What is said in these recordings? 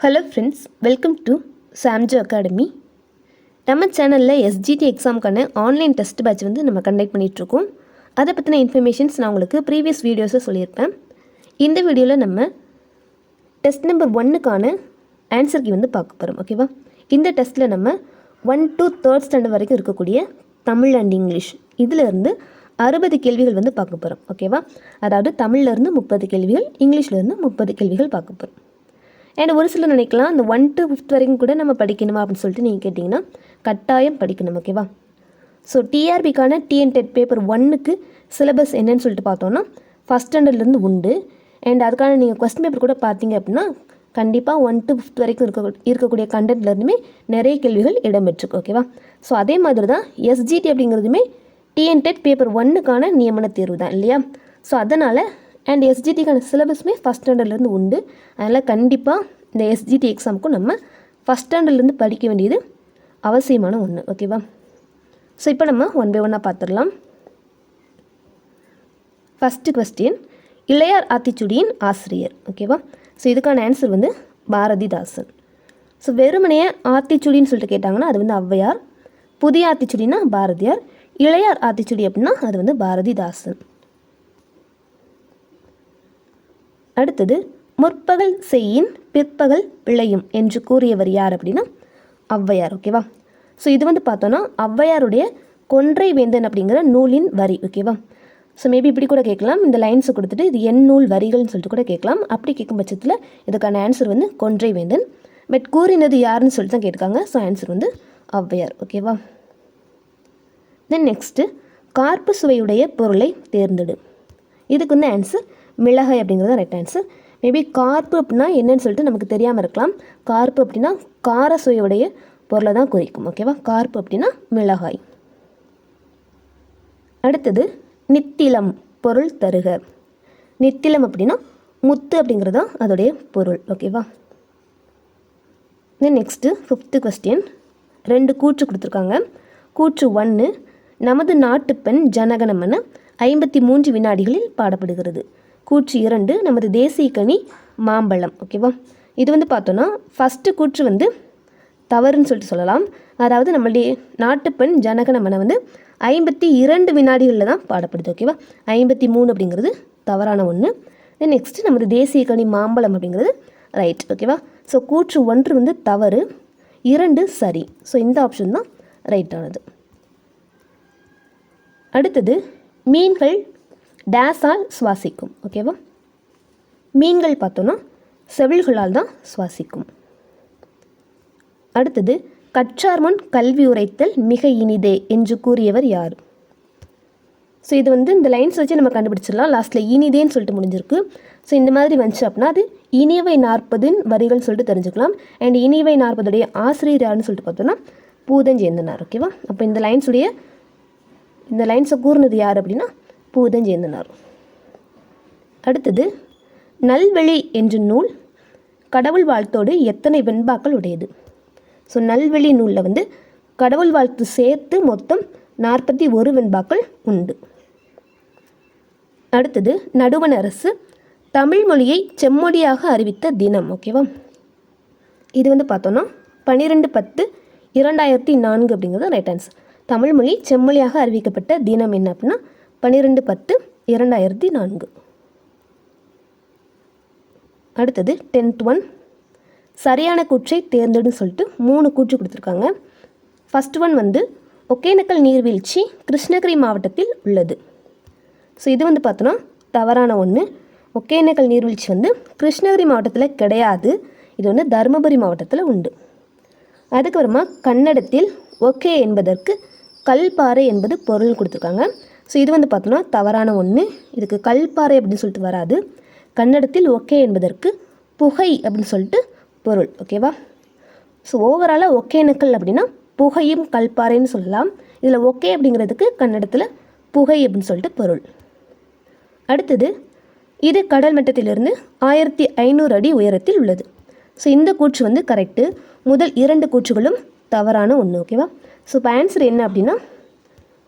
Hello friends, welcome to Samjo academy. நம்ம சேனலில் SGT எக்ஸாமுக்கான ஆன்லைன் டெஸ்ட் பேட்ச் நம்ம கண்டக்ட் பண்ணிகிட்ருக்கோம். அதை பற்றின இன்ஃபர்மேஷன்ஸ் நான் உங்களுக்கு ப்ரீவியஸ் வீடியோஸை சொல்லியிருப்பேன். இந்த வீடியோவில் நம்ம டெஸ்ட் நம்பர் 1க்கான ஆன்சர் கீ பார்க்க போகிறோம். ஓகேவா? இந்த டெஸ்ட்டில் நம்ம 1 to 3rd ஸ்டாண்டர்ட் வரைக்கும் இருக்கக்கூடிய தமிழ் அண்ட் இங்கிலீஷ் இதிலேருந்து 60 கேள்விகள் பார்க்க போகிறோம். ஓகேவா? அதாவது தமிழ்லேருந்து 30 கேள்விகள், இங்கிலீஷ்லேருந்து 30 கேள்விகள் பார்க்க போகிறோம். அண்ட் ஒரு சிலர் நினைக்கலாம் இந்த 1 to 5th வரைக்கும் கூட நம்ம படிக்கணுமா அப்படின்னு சொல்லிட்டு நீங்கள் கேட்டிங்கன்னா கட்டாயம் படிக்கணும். ஓகேவா? ஸோ டிஆர்பிக்கான டிஎன்டெட் பேப்பர் 1க்கு சிலபஸ் என்னன்னு சொல்லிட்டு பார்த்தோன்னா ஃபஸ்ட் ஸ்டாண்டர்ட்லேருந்து உண்டு. அண்ட் அதுக்கான நீங்கள் கொஸ்டின் பேப்பர் கூட பார்த்தீங்க அப்படின்னா கண்டிப்பாக 1 to 5th வரைக்கும் இருக்கக்கூடிய கண்டென்ட்லேருந்துமே நிறைய கேள்விகள் இடம்பெற்றிருக்கு. ஓகேவா? ஸோ அதே மாதிரி தான் எஸ்ஜிடி அப்படிங்கிறதுமே டிஎன்டெட் பேப்பர் 1க்கான நியமன தேர்வு தான் இல்லையா? ஸோ அதனால் அண்ட் எஸ்ஜிடிக்கான சிலபஸுமே ஃபஸ்ட் ஸ்டாண்டர்ட்லேருந்து உண்டு. அதனால் கண்டிப்பாக இந்த எஸ்ஜிடி எக்ஸாமுக்கும் நம்ம ஃபஸ்ட் ஸ்டாண்டர்ட்லேருந்து படிக்க வேண்டியது அவசியமான ஒன்று. ஓகேவா? ஸோ இப்போ நம்ம 1 by 1 பார்த்துடலாம். ஃபஸ்ட்டு கொஸ்டின், இளையார் ஆத்திச்சூடியின் ஆசிரியர். ஓகேவா? ஸோ இதுக்கான ஆன்சர் பாரதிதாசன். ஸோ வெறுமனைய ஆத்திச்சூடின்னு சொல்லிட்டு கேட்டாங்கன்னா அது ஔவையார், புதிய ஆத்திச்சூடினா பாரதியார், இளையார் ஆத்திச்சூடி அப்படின்னா அது பாரதிதாசன். அடுத்தது, முற்பகல் செய்யின் பிற்பகல் விளையும் என்று கூறியவர் யார் அப்படின்னா ஔவையார். ஓகேவா? ஸோ இது பார்த்தோன்னா ஔவையாருடைய கொன்றை வேந்தன் அப்படிங்கிற நூலின் வரி. ஓகேவா? ஸோ மேபி இப்படி கூட கேட்கலாம், இந்த லைன்ஸை கொடுத்துட்டு இது என் நூல் வரிகள்னு சொல்லிட்டு கூட கேட்கலாம். அப்படி கேட்கும் பட்சத்தில் இதுக்கான ஆன்சர் கொன்றை வேந்தன். பட் கூறினது யாருன்னு சொல்லிட்டு தான் கேட்காங்க. So answer Avvaiyar. ஓகேவா? தென் நெக்ஸ்ட்டு, கார்ப்பு சுவையுடைய பொருளை தேர்ந்தெடு. இதுக்கு ஆன்சர் மிளகாய் அப்படிங்கிறது ரைட் ஆன்சர். மேபி கார்ப்பு அப்படின்னா என்னன்னு சொல்லிட்டு நமக்கு தெரியாமல் இருக்கலாம். கார்ப்பு அப்படின்னா கார சுவையுடைய பொருளை தான் குறிக்கும். ஓகேவா? கார்ப்பு அப்படின்னா மிளகாய். அடுத்தது, நித்திலம் பொருள் தருக. நித்திலம் அப்படின்னா முத்து அப்படிங்கிறது தான் அதோடைய பொருள். ஓகேவா? தென் நெக்ஸ்ட்டு 5th கொஸ்டின், 2 கூற்று கொடுத்துருக்காங்க. கூற்று 1, நமது நாட்டுப்பெண் ஜனகணமன 53 வினாடிகளில் பாடப்படுகிறது. கூற்று 2, நமது தேசிய கனி மாம்பழம். ஓகேவா? இது பார்த்தோன்னா ஃபஸ்ட்டு கூற்று தவறுன்னு சொல்லிட்டு சொல்லலாம். அதாவது நம்மளுடைய நாட்டுப்பெண் ஜனகணமன 52 வினாடிகளில் தான் பாடப்படுது. ஓகேவா? 53 அப்படிங்கிறது தவறான ஒன்று. தென் நெக்ஸ்ட்டு நமது தேசிய கனி மாம்பழம் அப்படிங்கிறது ரைட். ஓகேவா? ஸோ கூற்று 1 தவறு, 2 சரி. ஸோ இந்த ஆப்ஷன் தான் ரைட்டானது. அடுத்தது, மீன்கள் டேஸால் சுவாசிக்கும். ஓகேவா? மீன்கள் பார்த்தோன்னா செவில்களால் தான் சுவாசிக்கும். அடுத்தது, கற்றார் முன் கல்வி உரைத்தல் மிக இனிதே என்று கூறியவர் யார்? ஸோ இது இந்த லைன்ஸ் வச்சு நம்ம கண்டுபிடிச்சிடலாம். லாஸ்ட்டில் இனிதேன்னு சொல்லிட்டு முடிஞ்சிருக்கு. ஸோ இந்த மாதிரி வந்துச்சு அப்படின்னா அது இனியவை 40 வரிகள் சொல்லிட்டு தெரிஞ்சுக்கலாம். அண்ட் இனியவை 40 ஆசிரியர் யாருன்னு சொல்லிட்டு பார்த்தோன்னா பூதஞ்சேந்தனார். ஓகேவா? அப்போ இந்த லைன்ஸை கூறினது யார் அப்படின்னா பூதஞ்சேந்தனார். அடுத்தது, நல்வழி என்ற நூல் கடவுள் வாழ்த்தோடு எத்தனை வெண்பாக்கள் உடையது? ஸோ நல்வழி நூலில் கடவுள் வாழ்த்து சேர்த்து மொத்தம் 41 வெண்பாக்கள் உண்டு. அடுத்தது, நடுவண் அரசு தமிழ் மொழியை செம்மொழியாக அறிவித்த தினம். ஓகேவா? இது பார்த்தோன்னா 12/10/2004 அப்படிங்கிறது ரைட் ஆன்சர். தமிழ் மொழி செம்மொழியாக அறிவிக்கப்பட்ட தினம் என்ன அப்படின்னா 12/10/2004. அடுத்தது 10th ஒன், சரியான கூற்றை தேர்ந்தெடுன்னு சொல்லிட்டு 3 கூற்று கொடுத்துருக்காங்க. ஃபஸ்ட் ஒன் ஒகேனக்கல் நீர்வீழ்ச்சி கிருஷ்ணகிரி மாவட்டத்தில் உள்ளது. ஸோ இது பார்த்தோன்னா தவறான ஒன்று. ஒகேனக்கல் நீர்வீழ்ச்சி கிருஷ்ணகிரி மாவட்டத்தில் கிடையாது. இது தருமபுரி மாவட்டத்தில் உண்டு. அதுக்கப்புறமா கன்னடத்தில் ஒகே என்பதற்கு கல்பாறை என்பது பொருள் கொடுத்துருக்காங்க. ஸோ இது பார்த்தோன்னா தவறான ஒன்று. இதுக்கு கல்பாறை அப்படின்னு சொல்லிட்டு வராது. கன்னடத்தில் ஒகே என்பதற்கு புகை அப்படின்னு சொல்லிட்டு பொருள். ஓகேவா? ஸோ ஓவராலாக ஒகேனக்கல் அப்படின்னா புகையும் கல்பாறைன்னு சொல்லலாம். இதில் ஒகே அப்படிங்கிறதுக்கு கன்னடத்தில் புகை அப்படின்னு சொல்லிட்டு பொருள். அடுத்தது, இது கடல் மட்டத்திலிருந்து 1500 அடி உயரத்தில் உள்ளது. ஸோ இந்த கூற்று கரெக்டு. முதல் 2 கூற்றுகளும் தவறான ஒன்று. ஓகேவா? ஸோ இப்போ ஆன்சர் என்ன அப்படின்னா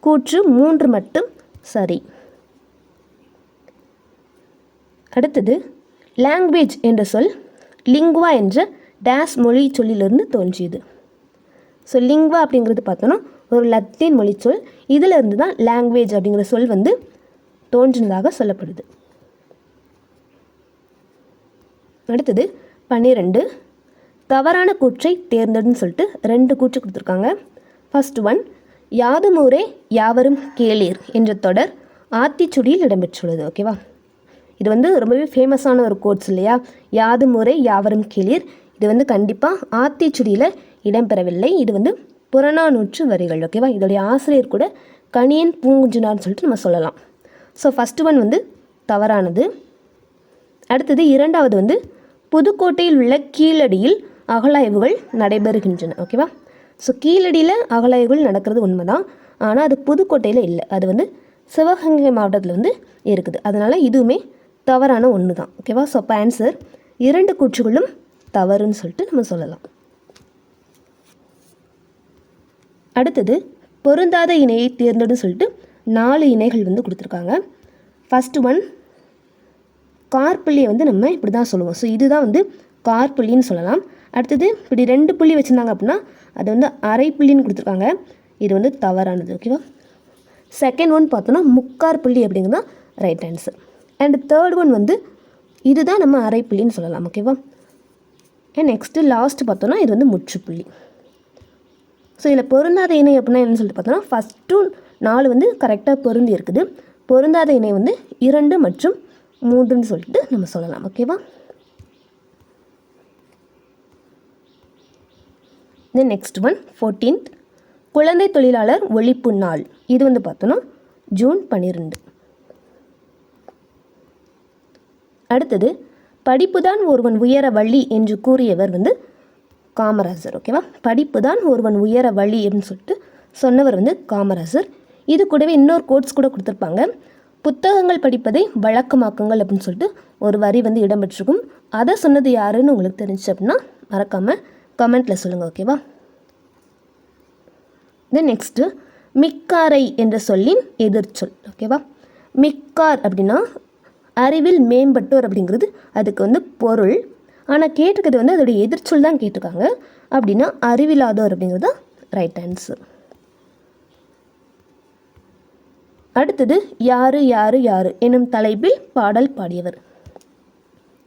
கூற்று 3 மட்டும் சரி. அடுத்தது, லாங்குவேஜ் என்ற சொல் லிங்குவா என்ற டேஸ் மொழி சொல்லிலிருந்து தோன்றியது. ஸோ லிங்வா அப்படிங்கிறது பார்த்தோன்னா ஒரு லத்தீன் மொழிச்சொல். இதிலிருந்து தான் லாங்குவேஜ் அப்படிங்கிற சொல் வந்து தோன்றினதாக சொல்லப்படுது. அடுத்தது 12 தவறான கூற்றை தேர்ந்தெடுன்னு சொல்லிட்டு 2 கூற்று கொடுத்துருக்காங்க. ஃபர்ஸ்ட் ஒன், யாதுமூரே யாவரும் கேளீர் என்ற தொடர் ஆத்திச்சுடியில் இடம்பெற்றுள்ளது. ஓகேவா, இது வந்து ரொம்பவே ஃபேமஸான ஒரு கோட்ஸ் இல்லையா. யாதுமூரே யாவரும் கேளீர் இது வந்து கண்டிப்பாக ஆத்திச்சுடியில் இடம்பெறவில்லை. இது வந்து புறநானூற்று வரிகள். ஓகேவா, இதோடைய ஆசிரியர் கூட கணியன் பூங்குஞ்சினார்னு சொல்லிட்டு நம்ம சொல்லலாம். ஸோ ஃபஸ்ட்டு ஒன் வந்து தவறானது. அடுத்தது இரண்டாவது வந்து புதுக்கோட்டையில் உள்ள கீழடியில் அகழாய்வுகள் நடைபெறுகின்றன. ஓகேவா, ஸோ கீழடியில் அகழாய்வுகள் நடக்கிறது உண்மைதான், ஆனால் அது புதுக்கோட்டையில் இல்லை, அது வந்து சிவகங்கை மாவட்டத்தில் வந்து இருக்குது. அதனால் இதுவுமே தவறான ஒன்று தான். ஓகேவா, ஸோ அப்போ ஆன்சர் 2 கூற்றுகளும் தவறுன்னு சொல்லிட்டு நம்ம சொல்லலாம். அடுத்தது பொருந்தாத இணையை தேர்ந்தெடுன்னு சொல்லிட்டு 4 இணைகள் வந்து கொடுத்துருக்காங்க. ஃபஸ்ட்டு ஒன், கார்புள்ளியை வந்து நம்ம இப்படி தான் சொல்லுவோம். ஸோ இதுதான் வந்து கார்புள்ளின்னு சொல்லலாம். அடுத்தது இப்படி 2 புள்ளி வச்சுருந்தாங்க அப்படின்னா அது வந்து அரை புள்ளின்னு கொடுத்துருக்காங்க. இது வந்து தவறானது. ஓகேவா, செகண்ட் ஒன் பார்த்தோன்னா முக்கார் புள்ளி அப்படிங்கிறது தான் right answer. And third one வந்து இதுதான் நம்ம அரை புள்ளின்னு சொல்லலாம். ஓகேவா, அண்ட் நெக்ஸ்ட்டு லாஸ்ட் பார்த்தோன்னா இது வந்து முற்றுப்புள்ளி. ஸோ இதில் பொருந்தாத இணை அப்படின்னா என்னன்னு சொல்லிட்டு பார்த்தோன்னா ஃபஸ்ட்டு 4 வந்து கரெக்டாக பொருந்தி இருக்குது. பொருந்தாத இணை வந்து 2 மற்றும் 3ன்னு சொல்லிட்டு நம்ம சொல்லலாம். ஓகேவா, தென் நெக்ஸ்ட் ஒன் 14th குழந்தை தொழிலாளர் ஒழிப்பு நாள். இது வந்து பார்த்தோன்னா ஜூன் 12. அடுத்தது படிப்பு தான் ஒருவன் உயர வழி என்று கூறியவர் வந்து காமராஜர். ஓகேவா, படிப்பு தான் ஒருவன் உயர வழி அப்படின்னு சொல்லிட்டு சொன்னவர் வந்து காமராஜர். இது கூடவே இன்னொரு கோட்ஸ் கூட கொடுத்துருப்பாங்க. புத்தகங்கள் படிப்பதை வழக்கமாக்குங்கள் அப்படின்னு சொல்லிட்டு ஒரு வரி வந்து இடம்பெற்றிருக்கும். அதை சொன்னது யாருன்னு உங்களுக்கு தெரிஞ்சு அப்படின்னா மறக்காமல் கமெண்ட்டில் சொல்லுங்கள். ஓகேவா, தென் நெக்ஸ்ட்டு மிக்காரை என்ற சொல்லின் எதிர்ச்சொல். ஓகேவா, மிக்கார் அப்படின்னா அறிவில் மேம்பட்டோர் அப்படிங்கிறது அதுக்கு வந்து பொருள். ஆனால் கேட்டிருக்கிறது வந்து அதோடைய எதிர்ச்சொல் தான் கேட்டிருக்காங்க. அப்படின்னா அறிவில்லாதோர் அப்படிங்கிறது தான் ரைட் ஆன்சர். அடுத்தது யாரு யாரு யாரு எனும் தலைப்பில் பாடல் பாடியவர்.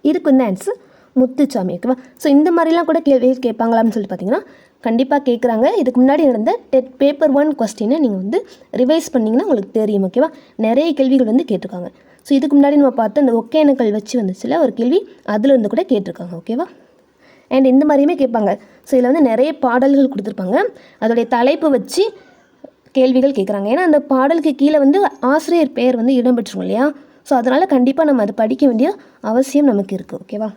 இதுக்கு வந்து ஆன்சர் முத்துச்சாமி. ஓகேவா, ஸோ இந்த மாதிரிலாம் கூட கேள்விகள் கேட்பாங்களான்னு சொல்லிட்டு பார்த்தீங்கன்னா கண்டிப்பாக கேட்குறாங்க. இதுக்கு முன்னாடி நடந்த டெட் பேப்பர் 1 கொஸ்டினை நீங்கள் வந்து ரிவைஸ் பண்ணிங்கன்னா உங்களுக்கு தெரியும். ஓகேவா, நிறைய கேள்விகள் வந்து கேட்டிருக்காங்க. ஸோ இதுக்கு முன்னாடி நம்ம பார்த்து அந்த ஒகேனக்கல் வச்சு வந்துச்சுல ஒரு கேள்வி, அதில் இருந்து கூட கேட்டிருக்காங்க. ஓகேவா, அண்ட் இந்த மாதிரியுமே கேட்பாங்க. ஸோ இதில் வந்து நிறைய பாடல்கள் கொடுத்துருப்பாங்க, அதோடைய தலைப்பு வச்சு கேள்விகள் கேட்குறாங்க. ஏன்னா அந்த பாடலுக்கு கீழே வந்து ஆசிரியர் பெயர் வந்து இடம்பெற்றுரும் இல்லையா. ஸோ அதனால் கண்டிப்பாக நம்ம அதை படிக்க வேண்டிய அவசியம் நமக்கு இருக்குது. ஓகேவா,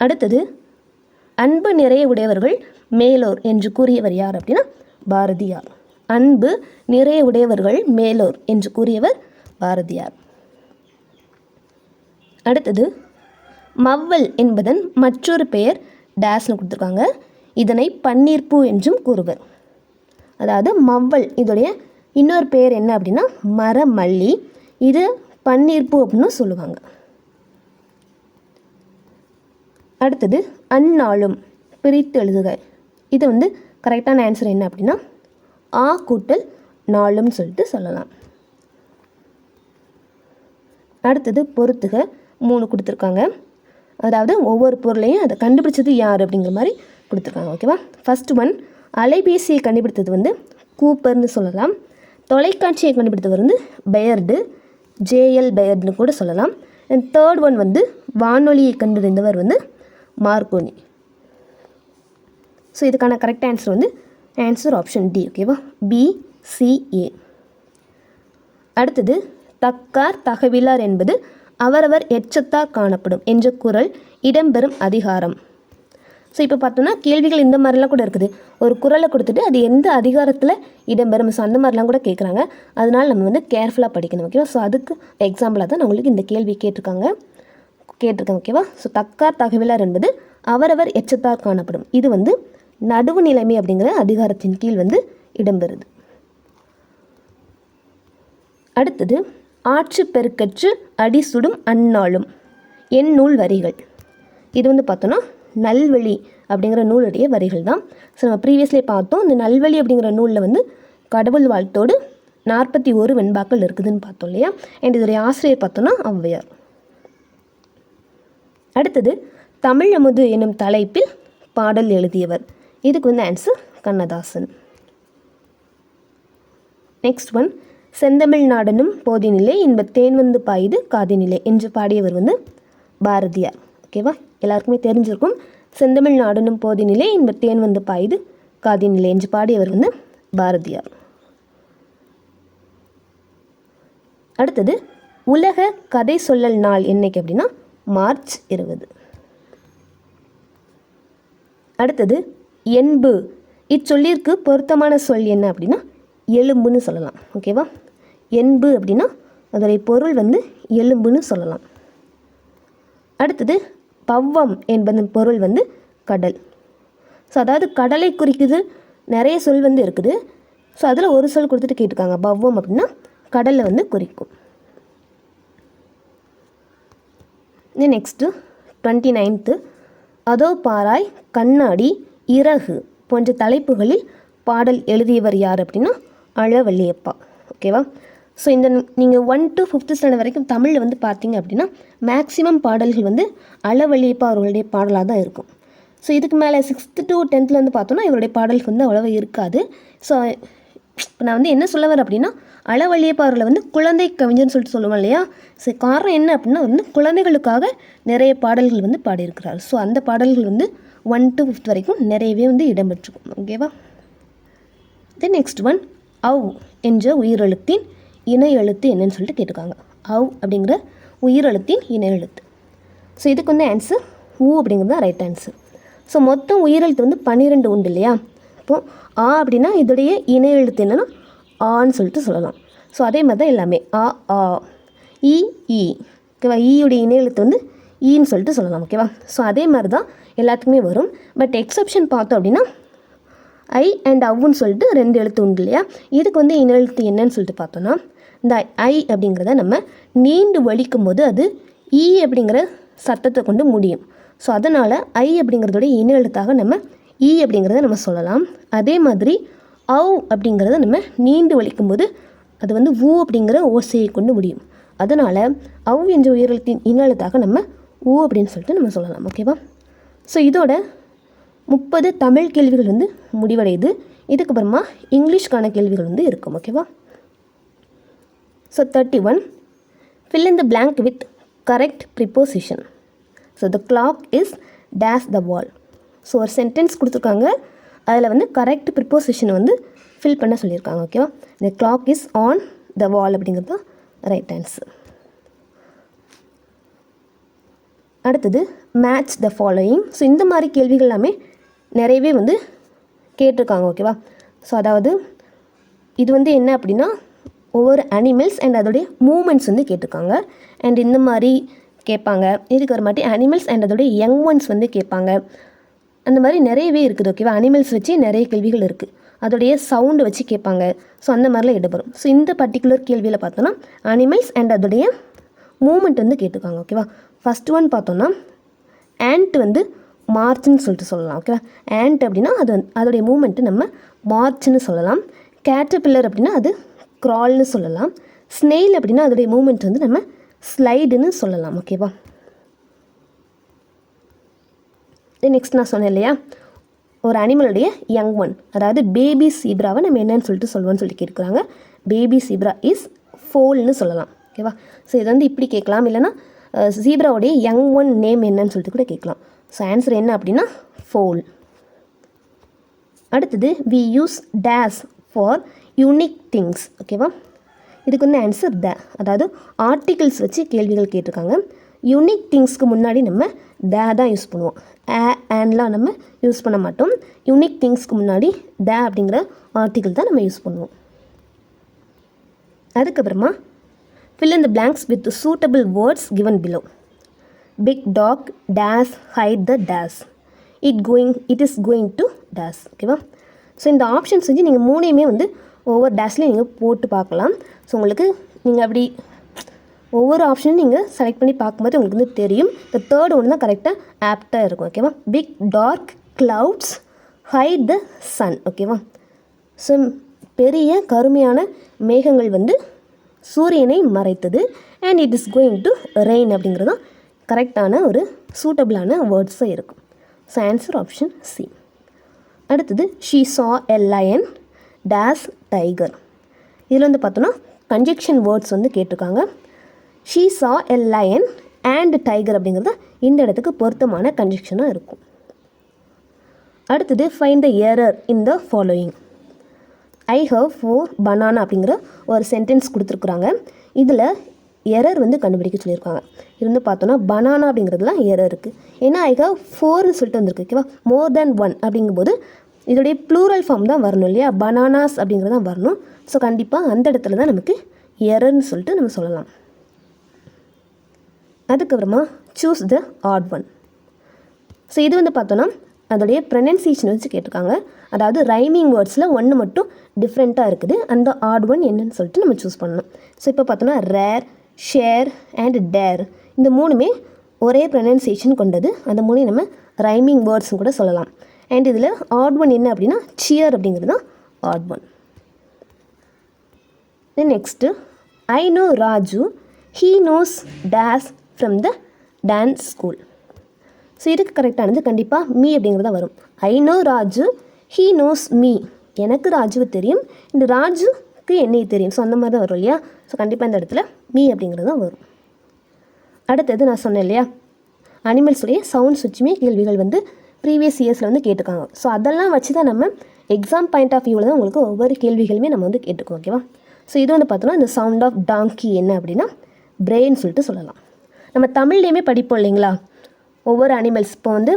அடுத்தது அன்பு நிறைய உடையவர்கள் மேலோர் என்று கூறியவர் யார் அப்படின்னா பாரதியார். அன்பு நிறைய உடையவர்கள் மேலோர் என்று கூறியவர் பாரதியார். அடுத்தது மவ்வல் என்பதன் மற்றொரு பெயர் டேஸ்னு கொடுத்துருக்காங்க. இதனை பன்னீர்பூ என்றும் கூறுவர். அதாவது மவ்வல் இதோடைய இன்னொரு பெயர் என்ன அப்படின்னா மரமல்லி. இது பன்னீர்பூ அப்படின்னு சொல்லுவாங்க. அடுத்தது அந்நாளும் பிரித்து எழுதுக. இது வந்து கரெக்டான ஆன்சர் என்ன அப்படின்னா ஆ கூட்டல் நாளும் சொல்லிட்டு சொல்லலாம். அடுத்தது பொறுத்துக 3 கொடுத்துருக்காங்க. அதாவது ஒவ்வொரு பொருளையும் அதை கண்டுபிடிச்சது யார் அப்படிங்கிற மாதிரி கொடுத்துருக்காங்க. ஓகேவா, ஃபஸ்ட் ஒன் அலைபேசியை கண்டுபிடித்தது வந்து கூப்பர்னு சொல்லலாம். தொலைக்காட்சியை கண்டுபிடித்தவர் வந்து பெயர்டு, ஜேஎல் பெயர்டுன்னு கூட சொல்லலாம். அண்ட் தேர்ட் ஒன் வந்து வானொலியை கண்டறிந்தவர் வந்து மார்க்கோனி. ஸோ இதுக்கான கரெக்ட் ஆன்சர் வந்து ஆன்சர் ஆப்ஷன் டி. ஓகேவா, பிசிஏ. அடுத்தது தக்கார் தகவிலார் என்பது அவரவர் எச்சத்தார் காணப்படும் என்ற குறள் இடம்பெறும் அதிகாரம். ஸோ இப்போ பார்த்தோன்னா கேள்விகள் இந்த மாதிரிலாம் கூட இருக்குது. ஒரு குறளை கொடுத்துட்டு அது எந்த அதிகாரத்தில் இடம்பெறும், ஸோ அந்த மாதிரிலாம் கூட கேட்குறாங்க. அதனால் நம்ம வந்து கேர்ஃபுல்லாக படிக்கணும். ஓகேவா, ஸோ அதுக்கு எக்ஸாம்பிளாக தான் நான் உங்களுக்கு இந்த கேள்வி கேட்டிருக்கேன். ஓகேவா, ஸோ தக்கார் தகவலார் என்பது அவரவர் எச்சத்தார் காணப்படும். இது வந்து நடுவு நிலைமை அப்படிங்கிற அதிகாரத்தின் கீழ் வந்து இடம்பெறுது. அடுத்தது ஆற்று பெருக்கற்று அடி சுடும் அந்நாளும் என் நூல் வரிகள். இது வந்து பார்த்தோன்னா நல்வழி அப்படிங்கிற நூலுடைய வரிகள் தான். ஸோ நம்ம ப்ரீவியஸ்லேயே பார்த்தோம், இந்த நல்வழி அப்படிங்கிற நூலில் வந்து கடவுள் வாழ்த்தோடு 41 வெண்பாக்கள் இருக்குதுன்னு பார்த்தோம் இல்லையா. அண்ட் இதோடைய ஆசிரியர் பார்த்தோன்னா ஔவையார். அடுத்தது தமிழ் அமுது என்னும் தலைப்பில் பாடல் எழுதியவர். இதுக்கு வந்து ஆன்சர் கண்ணதாசன். நெக்ஸ்ட் ஒன், செந்தமிழ் நாடனும் போதினிலே இன்பத் தேன் வந்து பாயுது காதினிலே என்று பாடியவர் வந்து பாரதியார். ஓகேவா, எல்லாருக்குமே தெரிஞ்சிருக்கும். செந்தமிழ் நாடனும் போதினிலே இன்பத் தேன் வந்து பாயுது காதினிலே என்று பாடியவர் வந்து பாரதியார். அடுத்தது உலக கதை சொல்லல் நாள் என்னைக்கு அப்படின்னா மார்ச் 20. அடுத்தது என்பு, இச்சொல்லிற்கு பொருத்தமான சொல் என்ன அப்படின்னா எலும்புன்னு சொல்லலாம். ஓகேவா, என்பு அப்படின்னா அதோடைய பொருள் வந்து எலும்புன்னு சொல்லலாம். அடுத்தது பவ்வம் என்பதன் பொருள் வந்து கடல். ஸோ அதாவது கடலை குறிக்குது, நிறைய சொல் வந்து இருக்குது. ஸோ அதில் ஒரு சொல் கொடுத்துட்டு கேட்டிருக்காங்க. பவ்வம் அப்படின்னா கடலை வந்து குறிக்கும். நெக்ஸ்ட்டு 29th, அதோ பாராய், கண்ணாடி, இறகு போன்ற தலைப்புகளில் பாடல் எழுதியவர் யார் அப்படின்னா அழவள்ளியப்பா. ஓகேவா, ஸோ இந்த நீங்கள் 1 to 5th ஸ்டாண்டர்ட் வரைக்கும் தமிழில் வந்து பார்த்தீங்க அப்படின்னா மேக்ஸிமம் பாடல்கள் வந்து அழவள்ளியப்பா அவர்களுடைய பாடலாக தான் இருக்கும். ஸோ இதுக்கு மேலே 6th to 10th வந்து பார்த்தோன்னா இவருடைய பாடல்கள் வந்து அவ்வளோவா இருக்காது. ஸோ இப்போ நான் வந்து என்ன சொல்ல வரேன் அப்படின்னா அழவள்ளியப்பா அவர்களை வந்து குழந்தை கவிஞர்னு சொல்லிட்டு சொல்லுவோம் இல்லையா. ஸோ காரணம் என்ன அப்படின்னா வந்து குழந்தைகளுக்காக நிறைய பாடல்கள் வந்து பாடியிருக்கிறார். ஸோ அந்த பாடல்கள் வந்து 1 to 5th வரைக்கும் நிறையவே வந்து இடம்பெற்றிருக்கும். ஓகேவா. தென் நெக்ஸ்ட் ஒன், அவ் என்ற உயிரெழுத்தின் இணை எழுத்து என்னன்னு சொல்லிட்டு கேட்டிருக்காங்க. அவ் அப்படிங்கிற உயிரெழுத்தின் இணை எழுத்து. ஸோ இதுக்கு வந்து ஆன்சர் ஊ அப்படிங்கிறது தான் ரைட் ஆன்சர். ஸோ மொத்தம் உயிரெழுத்து வந்து 12 உண்டு இல்லையா. இப்போது ஆ அப்படின்னா இதோடைய இணை எழுத்து என்னென்னா ஆன்னு சொல்லிட்டு சொல்லலாம். ஸோ அதே மாதிரி தான் எல்லாமே ஆ ஆ, இ ஈ. ஓகேவா, ஈயுடைய இணை எழுத்து வந்து ஈன்னு சொல்லிட்டு சொல்லலாம். ஓகேவா, ஸோ அதே மாதிரி தான் எல்லாத்துக்குமே வரும். பட் எக்ஸப்ஷன் பார்த்தோம் அப்படின்னா ஐ அண்ட் அவ்வுன்னு சொல்லிட்டு 2 எழுத்து உண்டு இல்லையா. இதுக்கு வந்து இணை எழுத்து என்னன்னு சொல்லிட்டு பார்த்தோன்னா இந்த ஐ அப்படிங்கிறத நம்ம நீண்டு வலிக்கும் போது அது ஈ அப்படிங்கிற சத்தத்தை கொண்டு முடியும். ஸோ அதனால் ஐ அப்படிங்கிறதோட இணை எழுத்தாக நம்ம ஈ அப்படிங்கிறத நம்ம சொல்லலாம். அதே மாதிரி அவ் அப்படிங்கிறத நம்ம நீண்டு வலிக்கும் போது அது வந்து ஊ அப்படிங்கிற ஓசையை கொண்டு முடியும். அதனால் அவ் என்ற உயிரெழுத்தின் இணை எழுத்தாக நம்ம ஊ அப்படின்னு சொல்லிட்டு நம்ம சொல்லலாம். ஓகேவா, ஸோ இதோட 30 தமிழ் கேள்விகள் வந்து முடிவடையுது. இதுக்கப்புறமா இங்கிலீஷ்க்கான கேள்விகள் வந்து இருக்கும். ஓகேவா, so 31, fill in the blank with correct preposition. So the clock is dash the wall. So ஒரு சென்டென்ஸ் கொடுத்துருக்காங்க, அதில் வந்து கரெக்ட் ப்ரிப்போசிஷன் வந்து ஃபில் பண்ண சொல்லியிருக்காங்க. ஓகேவா, the clock is on the wall அப்படிங்கிறது தான் ரைட் ஆன்சர். அடுத்தது மேட்ச் த ஃபாலோயிங். ஸோ இந்த மாதிரி கேள்விகள் எல்லாமே நிறையவே வந்து கேட்டிருக்காங்க. ஓகேவா, ஸோ அதாவது இது வந்து என்ன அப்படின்னா ஒவ்வொரு அனிமல்ஸ் அண்ட் அதோடைய மூமெண்ட்ஸ் வந்து கேட்டிருக்காங்க. அண்ட் இந்த மாதிரி கேட்பாங்க. இதுக்கு ஒரு மாட்டி அனிமல்ஸ் அண்ட் அதோடைய யங் ஒன்ஸ் வந்து கேட்பாங்க. அந்த மாதிரி நிறையவே இருக்குது. ஓகேவா, அனிமல்ஸ் வச்சு நிறைய கேள்விகள் இருக்குது. அதோடைய சவுண்டு வச்சு கேட்பாங்க. ஸோ அந்த மாதிரிலாம் இடம்பெறும். ஸோ இந்த பர்டிகுலர் கேள்வியில் பார்த்தோன்னா அனிமல்ஸ் அண்ட் அதோடைய மூமெண்ட் வந்து கேட்டிருக்காங்க. ஓகேவா, ஃபஸ்ட் ஒன் பார்த்தோன்னா ஆண்ட் வந்து மார்ச்னு சொல்லிட்டு சொல்லலாம். ஓகேவா, ஆண்ட் அப்படின்னா அது அதோடைய மூமெண்ட்டு நம்ம மார்ச்னு சொல்லலாம். கேட்டர்பில்லர் அப்படின்னா அது க்ரால்னு சொல்லலாம். ஸ்னெயில் அப்படின்னா அதோடைய மூமெண்ட் வந்து நம்ம ஸ்லைடுன்னு சொல்லலாம். ஓகேவா, நெக்ஸ்ட் நான் சொன்னேன் இல்லையா ஒரு அனிமலுடைய யங் ஒன், அதாவது பேபி சீப்ராவை நம்ம என்னன்னு சொல்லிட்டு சொல்லுவோன்னு சொல்லி கேட்குறாங்க. பேபி சீப்ரா இஸ் ஃபோல்னு சொல்லலாம். ஓகேவா, ஸோ இது வந்து இப்படி கேட்கலாம். இல்லைனா சீப்ராவுடைய யங் ஒன் நேம் என்னன்னு சொல்லிட்டு கூட கேட்கலாம். ஸோ ஆன்சர் என்ன அப்படின்னா ஃபோல். அடுத்தது we use dash for unique things. ஓகேவா, இதுக்கு வந்து ஆன்சர் த, அதாவது ஆர்டிகிள்ஸ் வச்சு கேள்விகள் கேட்டிருக்காங்க. யூனிக் திங்ஸ்க்கு முன்னாடி நம்ம த தான் யூஸ் பண்ணுவோம். ஆன்லாம் நம்ம யூஸ் பண்ண மாட்டோம். யூனிக் திங்ஸ்க்கு முன்னாடி த அப்படிங்கிற ஆர்டிகிள் தான் நம்ம யூஸ் பண்ணுவோம். அதுக்கப்புறமா fill in the blanks with suitable words given below. Big dog dash hide the dash. It is going to dash. ஓகேவா, ஸோ இந்த ஆப்ஷன்ஸ் வந்து நீங்கள் மூணையுமே வந்து ஒவ்வொரு டேஷ்லேயும் நீங்கள் போட்டு பார்க்கலாம். ஸோ உங்களுக்கு நீங்கள் அப்படி ஒவ்வொரு ஆப்ஷனும் நீங்கள் செலக்ட் பண்ணி பார்க்கும்போது உங்களுக்கு வந்து தெரியும். இந்த தேர்ட் ஒன்று தான் கரெக்டாக ஆப்டாக இருக்கும். ஓகேவா? Big dark clouds hide the sun. ஓகேவா? ஸோ பெரிய கருமையான மேகங்கள் வந்து சூரியனை மறைத்தது. And it is going to rain அப்படிங்கிறது தான் கரெக்டான ஒரு சூட்டபிளான வேர்ட்ஸாக இருக்கும். So answer option C. அடுத்தது she saw a line days tiger. இதில் வந்து பார்த்தோன்னா கன்ஜெக்ஷன் வேர்ட்ஸ் வந்து கேட்டிருக்காங்க. She saw a line and tiger அப்படிங்கிறது இந்த இடத்துக்கு பொருத்தமான கன்ஜெக்ஷனாக இருக்கும். அடுத்தது find the error in the following. I have 4 banana அப்படிங்கிற ஒரு சென்டென்ஸ் கொடுத்துருக்குறாங்க. இதில் எரர் வந்து கண்டுபிடிக்க சொல்லியிருக்காங்க. இது வந்து பார்த்தோன்னா பனானா அப்படிங்கிறதுலாம் எரர் இருக்குது. ஏன்னா ஐ ஹவ் 4ன்னு சொல்லிட்டு வந்திருக்கு. ஓகேவா? மோர் தேன் 1 அப்படிங்கும்போது இதோடைய ப்ளூரல் ஃபார்ம் தான் வரணும் இல்லையா? பனானாஸ் அப்படிங்கிறது தான் வரணும். ஸோ கண்டிப்பாக அந்த இடத்துல தான் நமக்கு எரர்னு சொல்லிட்டு நம்ம சொல்லலாம். அதுக்கப்புறமா choose the odd one. So இது வந்து பார்த்தோன்னா அதோடைய ப்ரொனன்சியேஷன் வச்சு கேட்டிருக்காங்க. அதாவது ரைமிங் வேர்ட்ஸில் ஒன்று மட்டும் டிஃப்ரெண்ட்டாக இருக்குது. அந்த ஆட் ஒன் என்னன்னு சொல்லிட்டு நம்ம சூஸ் பண்ணணும். ஸோ இப்போ பார்த்தோன்னா ரேர், ஷேர் அண்ட் டேர் இந்த மூணுமே ஒரே ப்ரொனன்சியேஷன் கொண்டது. அந்த மூணையும் நம்ம ரைமிங் வேர்ட்ஸ்னு கூட சொல்லலாம். அண்ட் இதில் ஆட் ஒன் என்ன அப்படின்னா சியர் அப்படிங்கிறது தான் odd one. Then next I know Raju he knows dash from the dance school. So இதுக்கு கரெக்டானது கண்டிப்பாக மீ அப்படிங்கிறது தான் வரும். I know Raju he knows me. எனக்கு ராஜுவை தெரியும், இந்த ராஜுக்கு என்னை தெரியும். ஸோ அந்த மாதிரி தான் வரும் இல்லையா? ஸோ கண்டிப்பாக இந்த இடத்துல மீ அப்படிங்கிறது தான் வரும். அடுத்தது நான் சொன்னேன் இல்லையா, அனிமல்ஸுடைய சவுண்ட்ஸ் வச்சுமே கேள்விகள் வந்து ப்ரீவியஸ் இயர்ஸில் வந்து கேட்டிருக்காங்க. ஸோ அதெல்லாம் வச்சு தான் நம்ம எக்ஸாம் பாயிண்ட் ஆஃப் வியூவில் தான் உங்களுக்கு ஒவ்வொரு கேள்விகளுமே நம்ம வந்து கேட்டுக்கோம். ஓகேவா? ஸோ இது வந்து பார்த்தோன்னா இந்த சவுண்ட் ஆஃப் டாங்கி என்ன அப்படின்னா பிரெயின் சொல்லிட்டு சொல்லலாம். நம்ம தமிழ்லேயுமே படிப்போம் இல்லைங்களா? ஒவ்வொரு அனிமல்ஸ் இப்போ வந்து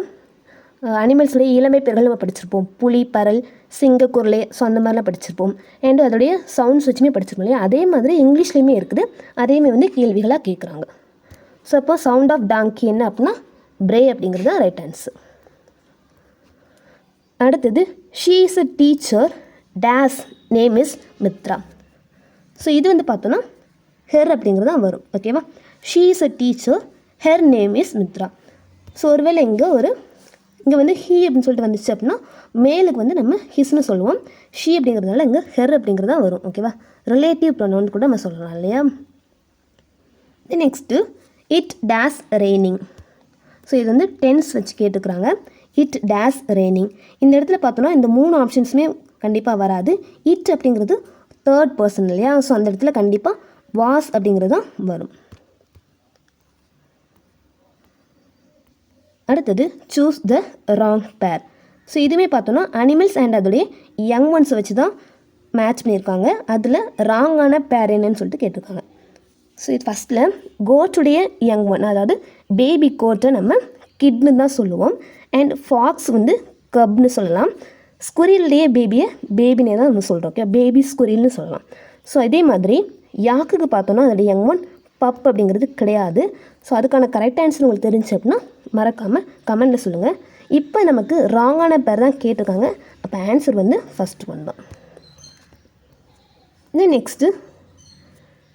அனிமல்ஸுடைய இளமை பெயர்கள் நம்ம படிச்சிருப்போம். புலி, பரல், சிங்க, குரலை. ஸோ அந்த மாதிரிலாம் படிச்சிருப்போம். அண்ட் அதோடைய சவுண்ட்ஸ் வச்சுமே படிச்சிருப்போம் இல்லையா? அதே மாதிரி இங்கிலீஷ்லேயுமே இருக்குது. அதேமாதிரி வந்து கேள்விகளாக கேட்குறாங்க. ஸோ அப்போ சவுண்ட் ஆஃப் டாங்கி என்ன அப்படின்னா பிரே அப்படிங்கிறது தான் ரைட் ஆன்சர். அடுத்தது she is a teacher dash name is Mithra. So இது வந்து பார்த்தோன்னா ஹெர் அப்படிங்கிறது தான் வரும். ஓகேவா? She is a teacher her name is Mithra. So ஒருவேளை இங்கே வந்து ஹீ அப்படின்னு சொல்லிட்டு வந்துச்சு அப்படின்னா மேலுக்கு வந்து நம்ம ஹிஸ்னு சொல்லுவோம். ஷீ அப்படிங்கிறதுனால இங்கே ஹெர் அப்படிங்கிறது தான் வரும். ஓகேவா? ரிலேட்டிவ் ப்ரொனவுன் கூட நம்ம சொல்லலாம் இல்லையா? Next it days raining. So இது வந்து டென்ஸ் வச்சு கேட்டுக்கிறாங்க. It days raining. இந்த இடத்துல பார்த்தோன்னா இந்த 3 ஆப்ஷன்ஸுமே கண்டிப்பாக வராது. இட் அப்படிங்கிறது தேர்ட் பர்சன் இல்லையா? ஸோ அந்த இடத்துல கண்டிப்பாக வாஸ் அப்படிங்கிறது தான் வரும். அடுத்தது சூஸ் த ராங் பேர். ஸோ இதுவுமே பார்த்தோன்னா அனிமல்ஸ் அண்ட் அதோடைய யங் ஒன்ஸை வச்சு தான் மேட்ச் பண்ணியிருக்காங்க. அதில் ராங்கான பேர் என்னன்னு சொல்லிட்டு கேட்டிருக்காங்க. ஸோ இது ஃபஸ்ட்டில் கோட்டுடைய யங் ஒன், அதாவது பேபி கோட்டை நம்ம கிட்னு தான் சொல்லுவோம். அண்ட் ஃபாக்ஸ் வந்து கப்னு சொல்லலாம். ஸ்குரிலுடைய பேபியை பேபினே தான் நம்ம சொல்கிறோம். ஓகே? பேபி ஸ்குரில்னு சொல்லலாம். ஸோ இதே மாதிரி யாக்குக்கு பார்த்தோன்னா அதோடைய யங் ஒன் பப் அப்படிங்கிறது கிடையாது. ஸோ அதுக்கான கரெக்ட் ஆன்சர் உங்களுக்கு தெரிஞ்சு அப்படின்னா மறக்காமல் கமெண்டில் சொல்லுங்கள். இப்போ நமக்கு ராங்கான பேர் தான் கேட்டிருக்காங்க. அப்போ ஆன்சர் வந்து ஃபஸ்ட் ஒன் தான். Next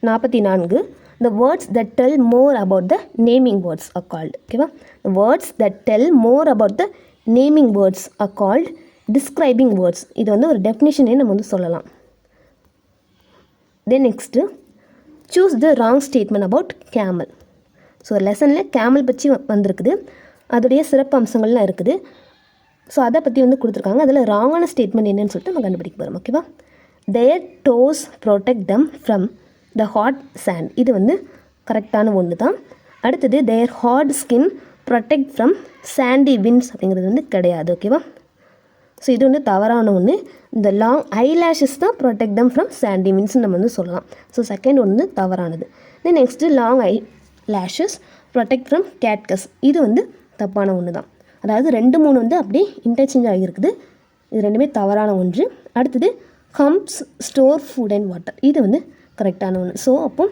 44 the words that tell more about the naming words are called. ஓகேவா? the words that tell more about the naming words are called describing words. இது வந்து ஒரு டெஃபினிஷனே நம்ம வந்து சொல்லலாம். தென் next choose the wrong statement about camel. So லெசனில் camel பற்றி வந்திருக்குது, அதோடைய சிறப்பு அம்சங்கள்லாம் இருக்குது. ஸோ அதை பற்றி வந்து கொடுத்துருக்காங்க. அதில் ராங்கான ஸ்டேட்மெண்ட் என்னன்னு சொல்லிட்டு நம்ம கண்டுபிடிக்க போகிறோம். ஓகேவா? their toes protect them from the hot sand. இது வந்து கரெக்டான ஒன்று தான். அடுத்தது their hard skin protect from sandy winds அப்படிங்கிறது வந்து கிடையாது. ஓகேவா? ஸோ இது வந்து தவறான ஒன்று. இந்த லாங் ஐலாஷஸ் தான் protect them from sandy winds நம்ம வந்து சொல்லலாம். ஸோ செகண்ட் ஒன்று தவறானது. Then next long eyelashes protect from கேட்கஸ். இது வந்து தப்பான ஒன்று தான். அதாவது 2, 3 வந்து அப்படியே இன்டர்சேஞ்ச் ஆகியிருக்குது. இது ரெண்டுமே தவறான ஒன்று. அடுத்தது humps store food and water. இது வந்து கரெக்டான ஒன்று. ஸோ அப்போ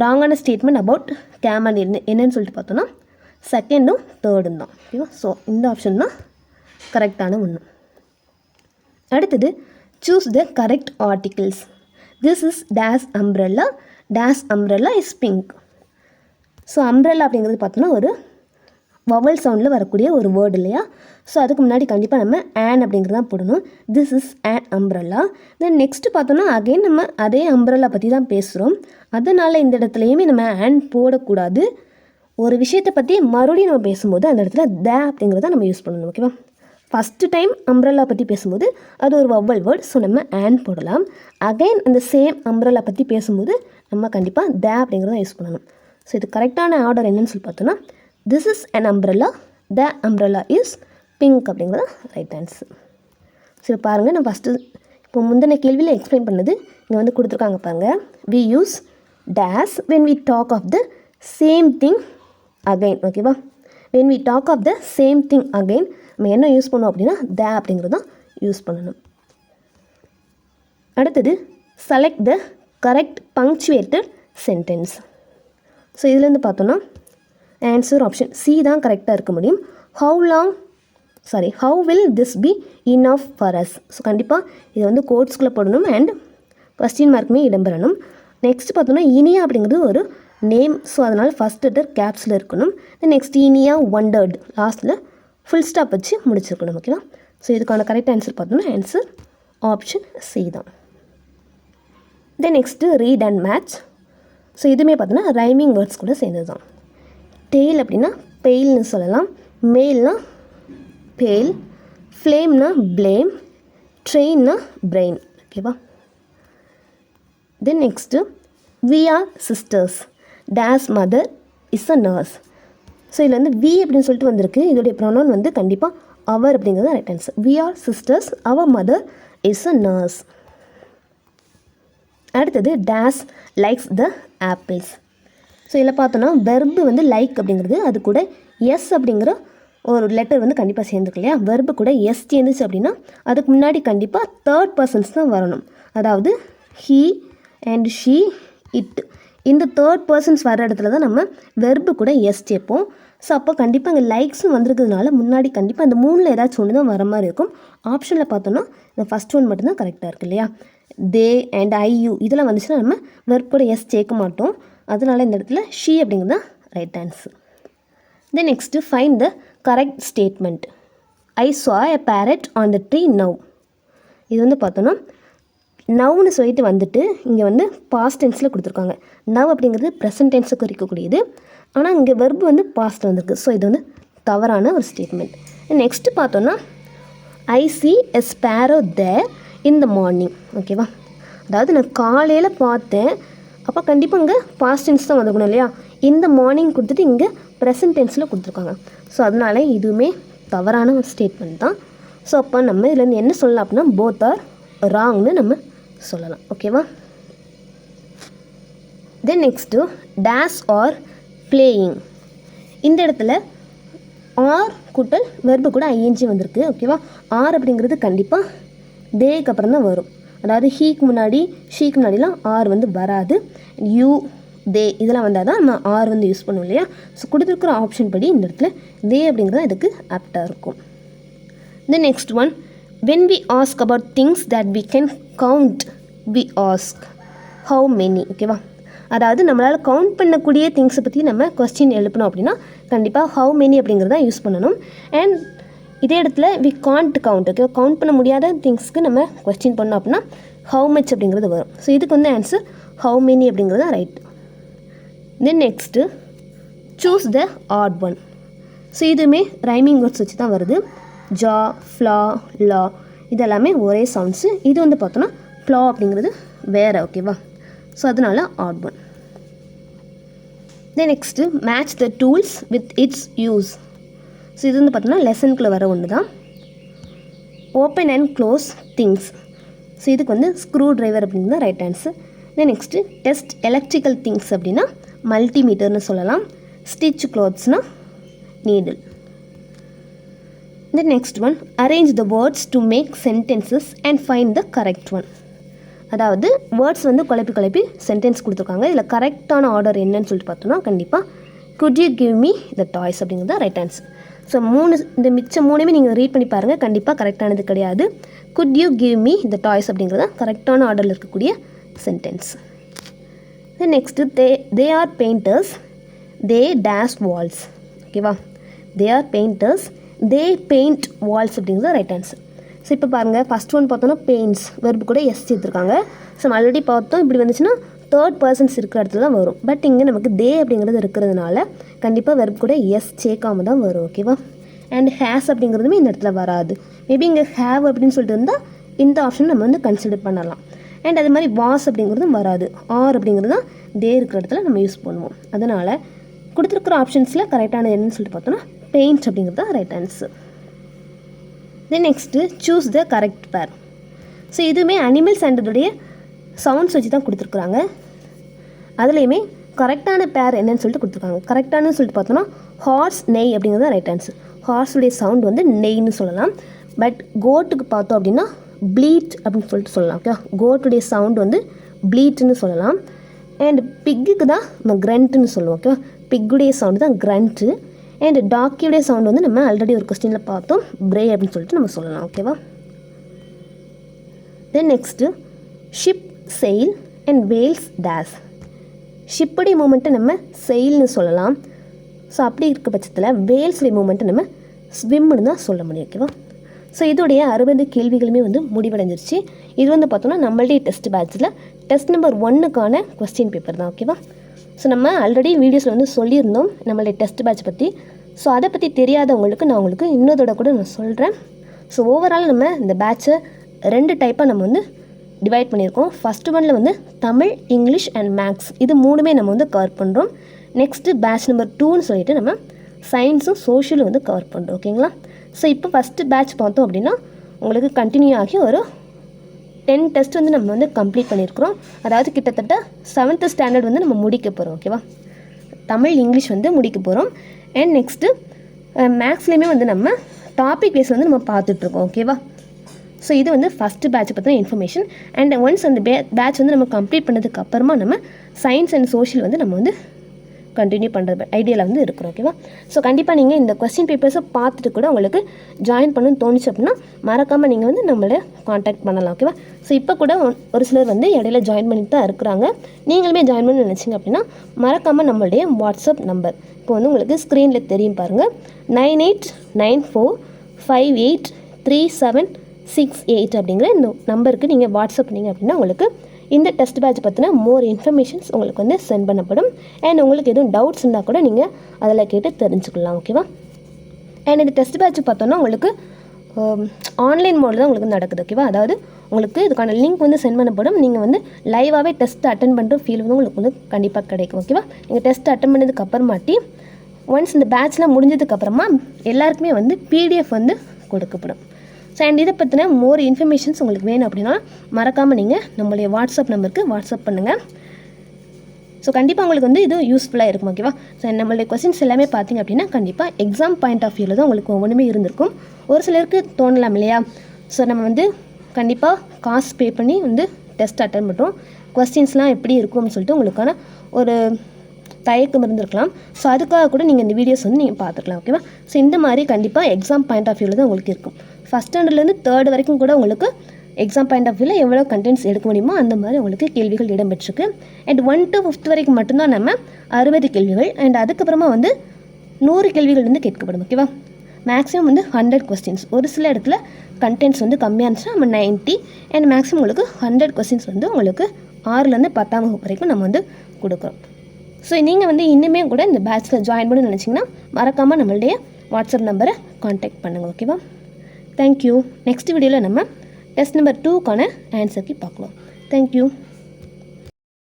ராங்கான ஸ்டேட்மெண்ட் அபவுட் கேமல் என்னன்னு சொல்லிட்டு பார்த்தோன்னா செகண்டும் தேர்டும் தான். ஓகேவா? ஸோ இந்த ஆப்ஷன் தான் கரெக்டான ஒன்று. அடுத்தது choose the correct articles. This is days umbrella is pink. So umbrella அப்படிங்கிறது பார்த்தோன்னா ஒரு வவல் சவுண்டில் வரக்கூடிய ஒரு வேர்டு இல்லையா. ஸோ அதுக்கு முன்னாடி கண்டிப்பாக நம்ம ஆன் அப்படிங்கிறது தான் போடணும். This is on umbrella. Then next பார்த்தோன்னா அகைன் நம்ம அதே அம்ப்ரெல்லா பற்றி தான் பேசுகிறோம். அதனால் இந்த இடத்துலையுமே நம்ம ஆன் போடக்கூடாது. ஒரு விஷயத்தை பற்றி மறுபடியும் நம்ம பேசும்போது அந்த இடத்துல த அப்படிங்கிறத நம்ம யூஸ் பண்ணணும். ஓகேவா. ஃபஸ்ட்டு டைம் அம்ப்ரெல்லா பற்றி பேசும்போது அது ஒரு வவ்வல் வேர்ட். ஸோ நம்ம ஆன் போடலாம். அகைன் அந்த சேம் அம்ப்ரெல்லா பற்றி பேசும்போது நம்ம கண்டிப்பாக த அப்படிங்கிறத யூஸ் பண்ணணும். ஸோ இது கரெக்டான ஆர்டர் என்னன்னு சொல்லி பார்த்தோன்னா this is an umbrella, the umbrella is pink அப்படிங்கிறது ரைட் ஆன்சர். ஸோ பாருங்கள், நான் ஃபஸ்ட்டு இப்போ முந்தின கேள்வியில் எக்ஸ்பிளைன் பண்ணது இங்கே வந்து கொடுத்துருக்காங்க பாருங்கள். We use these when we talk of the same thing again. ஓகேவா. When we talk of the same thing again நம்ம என்ன யூஸ் பண்ணுவோம் அப்படின்னா த அப்படிங்கிறது தான் யூஸ் பண்ணணும். அடுத்தது select the correct punctuated sentence. So இதுலேருந்து பார்த்தோன்னா ஆன்சர் ஆப்ஷன் சி தான் கரெக்டாக இருக்க முடியும். How will this be enough for us. So கண்டிப்பாக இது வந்து கோட்ஸ்குள்ளே போடணும் அண்ட் கொஸ்டின் மார்க்குமே இடம்பெறணும். நெக்ஸ்ட் பார்த்தோன்னா இனியா அப்படிங்கிறது ஒரு நேம். ஸோ அதனால் ஃபஸ்ட் லெட்டர் கேப்ஸில் இருக்கணும். நெக்ஸ்ட் இனியா ஒண்டர்ட் லாஸ்ட்டில் ஃபுல் ஸ்டாப் வச்சு முடிச்சிருக்கணும். ஓகேவா. ஸோ இதுக்கான கரெக்ட் ஆன்சர் பார்த்தோன்னா ஆன்சர் ஆப்ஷன் சி தான். Then next read and match. So இதுவுமே பார்த்தோன்னா ரைமிங் வேர்ட்ஸ் கூட சேர்ந்தது தான். டெய்ல் அப்படின்னா பெயில்னு சொல்லலாம். மேல்னா பேல், ஃப்ளேம்னா ப்ளேம், ட்ரெயின்னா பிரெயின். ஓகேவா. Then next we are sisters, these mother is a nurse. So இதில் வந்து வி அப்படின்னு சொல்லிட்டு வந்திருக்கு. இதோடைய ப்ரொனவுன் வந்து கண்டிப்பாக அவர் அப்படிங்கிறது right answer. We are sisters, our mother is a nurse. அடுத்தது these likes the apples. So இதில் பார்த்தோன்னா வெர்பு வந்து லைக் அப்படிங்கிறது அது கூட எஸ் அப்படிங்கிற ஒரு லெட்டர் வந்து கண்டிப்பாக சேர்ந்துருக்கு இல்லையா. வெர்பு கூட எஸ் சேர்ந்துச்சு அப்படின்னா அதுக்கு முன்னாடி கண்டிப்பாக தேர்ட் பர்சன்ஸ் தான் வரணும். அதாவது ஹீ அண்ட் ஷீ, இட், இந்த தேர்ட் பர்சன்ஸ் வர இடத்துல தான் நம்ம வெர்பு கூட எஸ் சேர்ப்போம். ஸோ அப்போ கண்டிப்பாக அங்கே லைக்ஸும் வந்திருக்கிறதுனால முன்னாடி கண்டிப்பாக அந்த மூணில் ஏதாச்சும் ஒன்று தான் வர மாதிரி இருக்கும். ஆப்ஷனில் பார்த்தோன்னா இந்த ஃபஸ்ட் ஒன் மட்டும்தான் கரெக்டாக இருக்குது இல்லையா. தே அண்ட் ஐ யூ இதெல்லாம் வந்துச்சுன்னா நம்ம வெர்ப் கூட எஸ் சேர்க்க மாட்டோம். அதனால் இந்த இடத்துல ஷீ அப்படிங்கிறது தான் right answer. Then next find the correct statement. I saw a parrot on the tree now. இது வந்து பார்த்தோன்னா நவ்னு சொல்லிட்டு வந்துட்டு இங்கே வந்து பாஸ்ட் டென்ஸில் கொடுத்துருக்காங்க. நவ் அப்படிங்கிறது ப்ரெசன்ட் டென்ஸை குறிக்கக்கூடியது. ஆனால் இங்கே வெர்பு வந்து பாஸ்ட் வந்திருக்கு. ஸோ இது வந்து தவறான ஒரு ஸ்டேட்மெண்ட். நெக்ஸ்ட்டு பார்த்தோன்னா ஐ see a sparrow there in the morning. ஓகேவா. அதாவது நான் காலையில் பார்த்தேன். அப்போ கண்டிப்பாக இங்கே பாஸ்ட் டென்ஸ் தான் வந்துக்கணும் இல்லையா. இந்த மார்னிங் கொடுத்துட்டு இங்கே ப்ரெசன்ட் டென்ஸில் கொடுத்துருக்காங்க. ஸோ அதனால் இதுவுமே தவறான ஒரு ஸ்டேட்மெண்ட் தான். ஸோ அப்போ நம்ம இதுலேருந்து என்ன சொல்லலாம் அப்படின்னா போத் ஆர் ராங்னு நம்ம சொல்லலாம். ஓகேவா. Then next days are playing. இந்த இடத்துல ஆர் கூட்டல் வெர்பு கூட ஐஎன்ஜி வந்திருக்கு. ஓகேவா. ஆர் அப்படிங்கிறது கண்டிப்பாக தேக்கு அப்புறம் தான் வரும். அதாவது ஹீக்கு முன்னாடி ஷீக்கு முன்னாடிலாம் ஆர் வந்து வராது. யூ, தே இதெல்லாம் வந்தால் தான் நம்ம ஆர் வந்து யூஸ் பண்ணுவோம் இல்லையா. ஸோ கொடுத்துருக்குற ஆப்ஷன் படி இந்த இடத்துல தே அப்படிங்கிறது இதுக்கு ஆப்டாக இருக்கும். Then next one when we ask about things that we can count we ask how many. ஓகேவா. அதாவது நம்மளால் கவுண்ட் பண்ணக்கூடிய திங்ஸை பற்றி நம்ம கொஸ்டின் எழுப்பணும் அப்படின்னா கண்டிப்பாக ஹவு மெனி அப்படிங்கிறத யூஸ் பண்ணணும். அண்ட் இதே இடத்துல we can't count. Okay. Count பண்ண முடியாத திங்ஸ்க்கு நம்ம கொஸ்டின் பண்ணோம் அப்படின்னா ஹவு மச் அப்படிங்கிறது வரும். ஸோ இதுக்கு வந்து ஆன்சர் ஹவு மெனி அப்படிங்கிறது தான் right. Then next choose the odd one. So இதுவுமே ரைமிங் வேர்ட்ஸ் வச்சு தான் வருது. ஜா, ஃப்ளா, லா இதெல்லாமே ஒரே சவுண்ட்ஸு. இது வந்து பார்த்தோன்னா ஃப்ளா அப்படிங்கிறது வேறு. ஓகேவா. ஸோ அதனால் odd one. Then next match the tools with its use. So இது வந்து பார்த்தோன்னா லெசனுக்குள்ளே வர ஒன்று தான். Open and close things. So இதுக்கு வந்து ஸ்க்ரூ ட்ரைவர் அப்படிங்கிறது தான் right answer. Then next test electrical things அப்படின்னா மல்டிமீட்டர்னு சொல்லலாம். ஸ்டிச் க்ளாத்ஸ்னால் needle. Then next one arrange the words to make sentences and find the correct one. அதாவது வேர்ட்ஸ் வந்து குழப்பி சென்டென்ஸ் கொடுத்துருக்காங்க. இதில் கரெக்டான ஆர்டர் என்னன்னு சொல்லிட்டு பார்த்தோன்னா கண்டிப்பாக good you give me the toys அப்படிங்கிறது தான் ரைட் ஆன்சர். ஸோ இந்த மிச்சம் மூணுமே நீங்கள் ரீட் பண்ணி பாருங்கள். கண்டிப்பாக கரெக்டானது கிடையாது. Could you give me the toys அப்படிங்கிறது தான் கரெக்டான ஆர்டரில் இருக்கக்கூடிய sentence. Then next they are painters they dash walls. ஓகேவா, they are painters, they paint walls அப்படிங்கிறது ரைட் ஆன்சர். ஸோ இப்போ பாருங்கள், ஃபஸ்ட் ஒன் பார்த்தோன்னா பெயிண்ட்ஸ் வெர்பு கூட எஸ் சேர்த்துருக்காங்க. ஸோ நம்ம ஆல்ரெடி பார்த்தோம், இப்படி வந்துச்சுன்னா தேர்ட் பர்சன்ஸ் இருக்கிற இடத்துல தான் வரும். பட் இங்கே நமக்கு தே அப்படிங்கிறது இருக்கிறதுனால கண்டிப்பாக வெர்பு கூட எஸ் சேர்க்காம தான் வரும். ஓகேவா, அண்ட் ஹேஸ் அப்படிங்கிறதுமே இந்த இடத்துல வராது. மேபி இங்கே ஹேவ் அப்படின்னு சொல்லிட்டு இருந்தால் இந்த ஆப்ஷன் நம்ம வந்து கன்சிடர் பண்ணலாம். அண்ட் அது மாதிரி வாஸ் அப்படிங்கிறதும் வராது. ஆர் அப்படிங்கிறது தான் தே இருக்கிற இடத்துல நம்ம யூஸ் பண்ணுவோம். அதனால் கொடுத்துருக்குற ஆப்ஷன்ஸில் கரெக்டானது என்னன்னு சொல்லிட்டு பார்த்தோன்னா பெயிண்ட் அப்படிங்கிறது தான் right answer. Then next choose the correct பேர். ஸோ இதுவுமே அனிமல்ஸ் அண்டோடைய சவுண்ட்ஸ் வச்சு தான் கொடுத்துருக்குறாங்க. அதுலேயுமே கரெக்டான பேர் என்னன்னு சொல்லிட்டு கொடுத்துருக்காங்க. கரெக்டானு சொல்லிட்டு பார்த்தோன்னா ஹார்ஸ் நெய் அப்படிங்கிறது தான் ரைட் ஆன்சர். ஹார்ஸுடைய சவுண்ட் வந்து நெய்ன்னு சொல்லலாம். பட் கோட்டுக்கு பார்த்தோம் அப்படின்னா ப்ளீட் அப்படின்னு சொல்லிட்டு சொல்லலாம். ஓகே, கோட்டுடைய சவுண்ட் வந்து ப்ளீட்னு சொல்லலாம். அண்ட் பிக்குக்கு தான் நம்ம கிரண்ட்டுன்னு சொல்லுவோம். ஓகே, பிக்குடைய சவுண்டு தான் கிரண்ட்டு. அண்ட் டாக்கியுடைய சவுண்ட் வந்து நம்ம ஆல்ரெடி ஒரு கொஸ்டினில் பார்த்தோம், ப்ரே அப்படின்னு சொல்லிட்டு நம்ம சொல்லலாம். ஓகேவா, then next ship sail and whales டேஸ். ஷிப்புடைய மூமெண்ட்டை நம்ம செயில்னு சொல்லலாம். ஸோ அப்படி இருக்க பட்சத்தில் வேல்ஸுடைய மூமெண்ட்டை நம்ம ஸ்விம்னு தான் சொல்ல முடியும். ஓகேவா, ஸோ இதோடைய 60 கேள்விகளுமே வந்து முடிவடைஞ்சிருச்சு. இது வந்து பார்த்தோன்னா நம்மளுடைய டெஸ்ட் பேட்சில் டெஸ்ட் நம்பர் 1க்கான கொஸ்டின் பேப்பர் தான். ஓகேவா, ஸோ நம்ம ஆல்ரெடி வீடியோஸில் வந்து சொல்லியிருந்தோம் நம்மளுடைய டெஸ்ட் பேட்ச் பற்றி. ஸோ அதை பற்றி தெரியாதவங்களுக்கு நான் உங்களுக்கு இன்னொருத்தோட கூட நான் சொல்கிறேன். ஸோ ஓவரால் நம்ம இந்த பேட்சை 2 டைப்பாக நம்ம வந்து டிவைட் பண்ணியிருக்கோம். ஃபஸ்ட்டு ஒன்னில் வந்து தமிழ், இங்கிலீஷ் அண்ட் மேக்ஸ் இது 3மே நம்ம வந்து கவர் பண்ணுறோம். நெக்ஸ்ட்டு பேட்ச் நம்பர் 2ன்னு சொல்லிட்டு நம்ம சயின்ஸும் சோஷியலும் வந்து கவர் பண்ணுறோம். ஓகேங்களா, ஸோ இப்போ ஃபஸ்ட்டு பேட்ச் பார்த்தோம் அப்படின்னா உங்களுக்கு கண்டினியூ ஆகி ஒரு 10 டெஸ்ட் வந்து நம்ம வந்து கம்ப்ளீட் பண்ணியிருக்கிறோம். அதாவது கிட்டத்தட்ட 7th ஸ்டாண்டர்ட் வந்து நம்ம முடிக்க போகிறோம். ஓகேவா, தமிழ், இங்கிலீஷ் வந்து முடிக்க போகிறோம். அண்ட் நெக்ஸ்ட்டு மேக்ஸ்லேயுமே வந்து நம்ம டாபிக் வைஸ் வந்து நம்ம பார்த்துட்ருக்கோம். ஓகேவா, ஸோ இது வந்து ஃபஸ்ட்டு பேட்ச் பற்றின இன்ஃபர்மேஷன். அண்ட் ஒன்ஸ் அந்த பேட்ச் வந்து நம்ம கம்ப்ளீட் பண்ணதுக்கு அப்புறமா நம்ம சயின்ஸ் அண்ட் சோஷியல் வந்து நம்ம வந்து கண்டினியூ பண்ணுறது ஐடியாவில் வந்து இருக்கிறோம். ஓகேவா, ஸோ கண்டிப்பாக நீங்கள் இந்த கொஸ்டின் பேப்பர்ஸை பார்த்துட்டு கூட உங்களுக்கு ஜாயின் பண்ணணும்னு தோணுச்சு அப்படின்னா மறக்காமல் நீங்கள் வந்து நம்மளை காண்டாக்ட் பண்ணலாம். ஓகேவா, ஸோ இப்போ கூட ஒரு சிலர் வந்து இடையில ஜாயின் பண்ணிட்டு தான் இருக்கிறாங்க. நீங்களுமே ஜாயின் பண்ண நினச்சிங்க அப்படின்னா மறக்காமல் நம்மளுடைய வாட்ஸ்அப் நம்பர் இப்போ வந்து உங்களுக்கு ஸ்க்ரீனில் தெரியும் பாருங்கள், 9894583768 அப்படிங்கிற இந்த நம்பருக்கு நீங்கள் வாட்ஸ்அப் பண்ணிங்க அப்படின்னா உங்களுக்கு இந்த டெஸ்ட் பேட்ச் பற்றின மோர் இன்ஃபர்மேஷன்ஸ் உங்களுக்கு வந்து சென்ட் பண்ணப்படும். அண்ட் உங்களுக்கு எதுவும் டவுட்ஸ் இருந்தால் கூட நீங்கள் அதில் கேட்டு தெரிஞ்சுக்கலாம். ஓகேவா, அண்ட் இந்த டெஸ்ட் பேட்ச் பார்த்தோன்னா உங்களுக்கு ஆன்லைன் மோடில் தான் உங்களுக்கு நடக்குது. ஓகேவா, அதாவது உங்களுக்கு இதுக்கான லிங்க் வந்து சென்ட் பண்ணப்படும். நீங்கள் வந்து லைவாகவே டெஸ்ட் அட்டன் பண்ணுற ஃபீல் வந்து உங்களுக்கு வந்து கண்டிப்பாக கிடைக்கும். ஓகேவா, நீங்கள் டெஸ்ட் அட்டன் பண்ணதுக்கு அப்புறமாட்டி ஒன்ஸ் இந்த பேட்ச்லாம் முடிஞ்சதுக்கப்புறமா எல்லாருக்குமே வந்து பிடிஎஃப் வந்து கொடுக்கப்படும். ஸோ அண்ட் இதை பற்றின மோர் இன்ஃபர்மேஷன்ஸ் உங்களுக்கு வேணும் அப்படின்னா மறக்காமல் நீங்கள் நம்மளுடைய வாட்ஸ்அப் நம்பருக்கு வாட்ஸ்அப் பண்ணுங்கள். ஸோ கண்டிப்பாக உங்களுக்கு வந்து இது யூஸ்ஃபுல்லாக இருக்கும். ஓகேவா, ஸோ நம்மளுடைய கொஸ்டின்ஸ் எல்லாமே பார்த்திங்க அப்படின்னா கண்டிப்பாக எக்ஸாம் பாயிண்ட் ஆஃப் வியூவில் தான் உங்களுக்கு ஒவ்வொன்றுமே இருந்திருக்கும். ஒரு சிலருக்கு தோணலாம் இல்லையா, ஸோ நம்ம வந்து கண்டிப்பாக காசு பே பண்ணி வந்து டெஸ்ட் அட்டன் பண்ணுறோம், கொஸ்டின்ஸ்லாம் எப்படி இருக்கும்னு சொல்லிட்டு உங்களுக்கான ஒரு தயக்கம் இருந்திருக்கலாம். ஸோ அதுக்காக கூட நீங்கள் இந்த வீடியோஸ் வந்து நீங்கள் பார்த்துக்கலாம். ஓகேவா, ஸோ இந்த மாதிரி கண்டிப்பாக எக்ஸாம் பாயிண்ட் ஆஃப் வியூவில் தான் உங்களுக்கு இருக்கும். ஃபஸ்ட் ஸ்டாண்டர்ட்லேருந்து 3rd வரைக்கும் கூட உங்களுக்கு எக்ஸாம் பாயிண்ட் ஆஃப் வியூவில் எவ்வளோ கண்டென்ட்ஸ் எடுக்க முடியுமோ அந்த மாதிரி உங்களுக்கு கேள்விகள் இடம்பெற்றிருக்கு. அண்ட் 1 to 5th வரைக்கும் மட்டும்தான் நம்ம 60 கேள்விகள் அண்ட் அதுக்கப்புறமா வந்து 100 கேள்விகள் வந்து கேட்கப்படும். ஓகேவா, மேக்ஸிமம் வந்து 100 கொஸ்டின்ஸ். ஒரு சில இடத்துல கண்டென்ட்ஸ் வந்து கம்மியாக இருந்துச்சுன்னா நம்ம 90 அண்ட் மேக்ஸிமம் உங்களுக்கு 100 கொஸ்டின்ஸ் வந்து உங்களுக்கு 6லேருந்து 10ஆம் வகுப்பு வரைக்கும் நம்ம வந்து கொடுக்குறோம். ஸோ நீங்கள் வந்து இன்னுமே கூட இந்த பேட்சில் ஜாயின் பண்ண நினச்சிங்கன்னா மறக்காமல் நம்மளுடைய வாட்ஸ்அப் நம்பரை காண்டாக்ட் பண்ணுங்கள். ஓகேவா, தேங்க்யூ. நெக்ஸ்ட் வீடியோவில் நம்ம டெஸ்ட் நம்பர் 2க்கான ஆன்சருக்கு பார்க்கலாம். தேங்க்யூ.